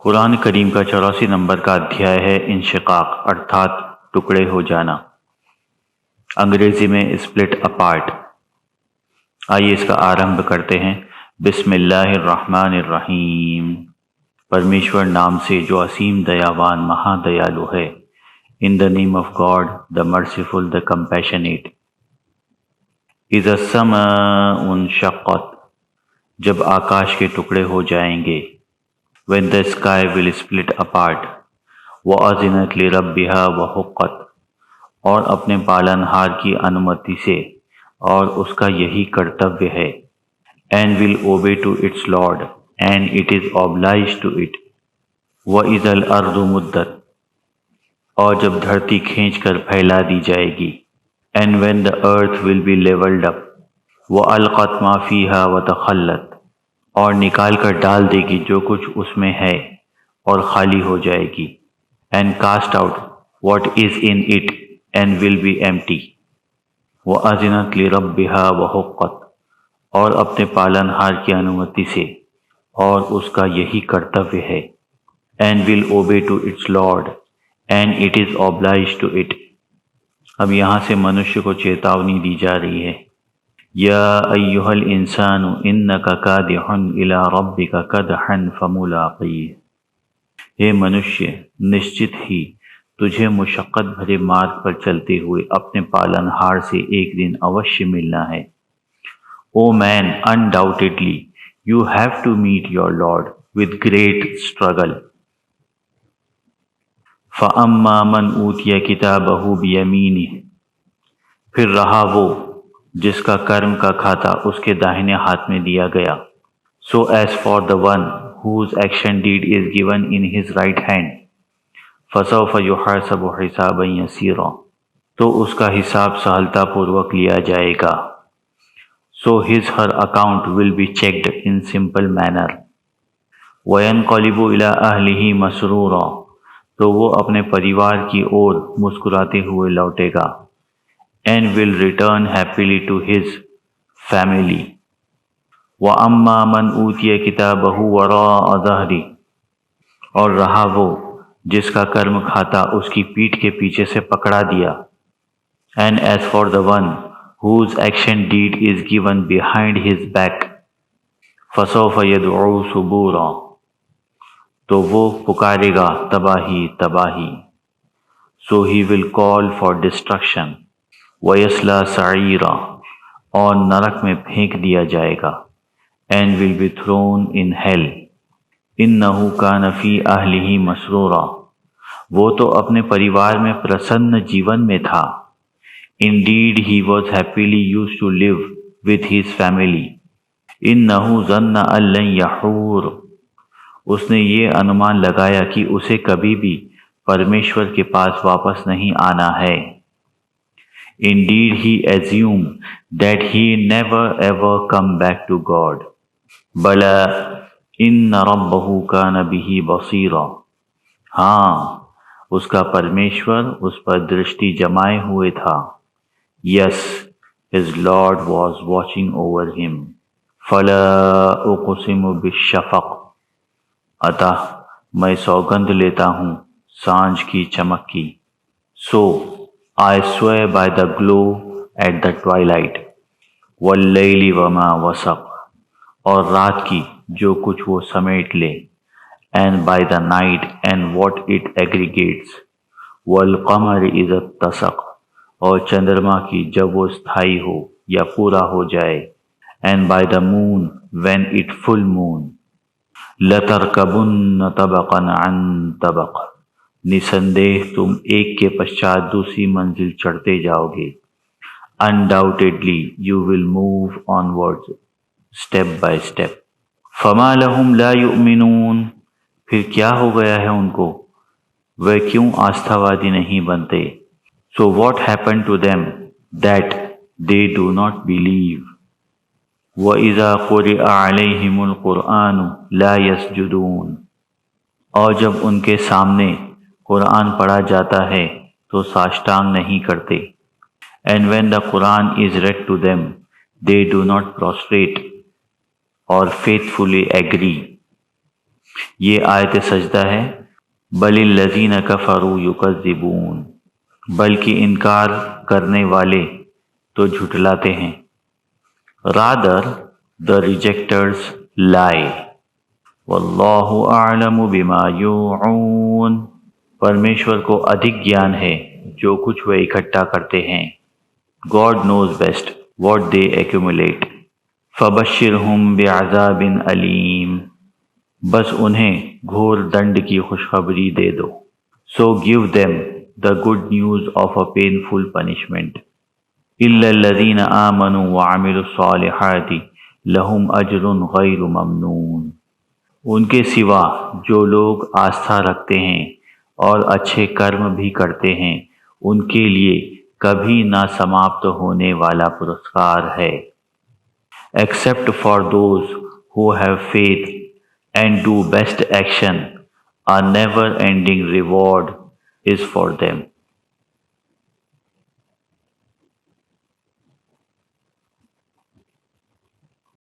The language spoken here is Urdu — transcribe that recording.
قرآن کریم کا 84 نمبر کا ادھیائے ہے انشقاق ارتھات ٹکڑے ہو جانا، انگریزی میں اسپلٹ اپارٹ۔ آئیے اس کا آرمبھ کرتے ہیں۔ بسم اللہ الرحمن الرحیم، پرمیشور نام سے جو اسیم دیاوان مہا دیالو ہے۔ In the name of God the merciful the compassionate. اذا السماء انشقت، جب آکاش کے ٹکڑے ہو جائیں گے۔ when the sky will split apart، وَأَذِنَتْ لِرَبِّهَا وَحُقَّتْ، اور اپنے پالنہار کی انمتی سے، اور اس کا یہی کرتویہ ہے۔ and will obey to its Lord، and it is obliged to it۔ وَإِذَا الْأَرْضُ مُدَّتْ، اور جب دھرتی کھینچ کر پھیلا دی جائے گی۔ and when the earth will be leveled up، وَأَلْقَتْ مَا فِيهَا وَتَخَلَّتْ، اور نکال کر ڈال دے گی جو کچھ اس میں ہے اور خالی ہو جائے گی۔ and cast out what is in it and will be empty۔ وَأَذِنَتْ لِرَبِّهَا وَحُقَّتْ، اور اپنے پالنہار کی انمتی سے، اور اس کا یہی کرتویہ ہے۔ and will obey to its Lord، and it is obliged to it۔ اب یہاں سے منشیہ کو چیتاونی دی جا رہی ہے۔ یا ایہا الانسان انک کادح الی ربک کدحا فملاقیہ، اے منشیہ، نشچت ہی تجھے مشقت بھرے مارگ پر چلتے ہوئے اپنے پالنہار سے ایک دن اوشیہ ملنا ہے۔ او مین، undoubtedly you have to meet your Lord with great struggle۔ فَأَمَّا مَنْ أُوتِيَ كِتَابَهُ بِيَمِينِهِ، پھر رہا وہ جس کا کرم کا کھاتا اس کے داہنے ہاتھ میں دیا گیا۔ So as for the one whose action deed is given in his right hand، فَسَوْفَ يُحَاسَبُ حِسَابًا يَسِيرًا، تو اس کا حساب سہلتا پوروک لیا جائے گا۔ So his her account will be checked in simple manner۔ وَيَنْقَلِبُ إِلَىٰ أَهْلِهِ مَسْرُورًا، تو وہ اپنے پریوار کی اور مسکراتے ہوئے لوٹے گا۔ and will return happily to his family۔ وَأَمَّا مَنْ أُوتِيَ كِتَابَهُ وَرَاءَ ظَهْرِهِ، اور رہا وہ جس کا کرم کھاتا اس کی پیٹھ کے پیچھے سے پکڑا دیا۔ and as for the one whose action deed is given behind his back، فَسَوْفَ يَدْعُو ثُبُورًا، تو وہ پکارے گا تباہی تباہی۔ so he will call for destruction۔ وَيَصْلَىٰ سَعِيرًا، اور نرک میں پھینک دیا جائے گا۔ and will be thrown in hell۔ إِنَّهُ كَانَ فِي أَهْلِهِ مَسْرُورًا، وہ تو اپنے پریوار میں پرسن جیون میں تھا۔ indeed he was happily used to live with his family۔ إِنَّهُ ظَنَّ أَن لَّن يَحُورَ، اس نے یہ انمان لگایا کہ اسے کبھی بھی پرمیشور کے پاس واپس نہیں آنا ہے۔ indeed he assumed that he never ever come back to God۔ بَلَىٰ إِنَّ رَبَّهُ كَانَ بِهِ بَصِيرًا، ہاں اس کا پرمیشور اس پر درشٹی جمائے ہوئے تھا۔ yes his Lord was watching over him۔ فَلَا أُقْسِمُ بِالشَّفَقِ، عطا میں سوگند لیتا ہوں سانجھ کی چمک کی۔ so I swear by the glow at the twilight، واللیل وما وسق، اور رات کی جو کچھ وہ سمیٹ لے۔ and by the night and what it aggregates، والقمر اذا اتسق، اور چندرما کی جب وہ استھائی ہو یا پورا ہو جائے۔ and by the moon when it full moon۔ لَتَرْكَبُنَّ طَبَقًا عَن طَبَقٍ، نسندیہ تم ایک کے پشچات دوسری منزل چڑھتے جاؤ گے۔ undoubtedly you will move onwards step by step۔ فَمَا لَهُمْ لَا يُؤْمِنُونَ، پھر کیا ہو گیا ہے ان کو، وہ کیوں آستھا وادی نہیں بنتے۔ so what happened to them that they do not believe۔ وَإِذَا قُرِئَ عَلَيْهِمُ الْقُرْآنُ لَا يَسْجُدُونَ، اور جب ان کے سامنے قرآن پڑھا جاتا ہے تو ساشتانگ نہیں کرتے۔ and when the Quran is read to them they do not prostrate or faithfully agree۔ یہ آیت سجدہ ہے. بل الذین کفروا یکذبون، بلکہ انکار کرنے والے تو جھٹلاتے ہیں. Rather, the rejectors lie. واللہ اعلم بما یوعون، پرمیشور کو ادھک گیان ہے جو کچھ وہ اکٹھا کرتے ہیں. God knows best what they accumulate. فبشرہم بعذاب علیم، بس انہیں گھور دنڈ کی خوشخبری دے دو. So give them the good news of a painful punishment. إِلَّا الَّذِينَ آمَنُوا وَعَمِلُوا الصَّالِحَاتِ لَهُمْ أَجْرٌ غَيْرُ مَمْنُونٍ، ان کے سوا جو لوگ آستھا رکھتے ہیں اور اچھے کرم بھی کرتے ہیں، ان کے لیے کبھی نہ سماپت ہونے والا پرسکار ہے. Except for those who have faith and do best action, a never-ending reward is for them.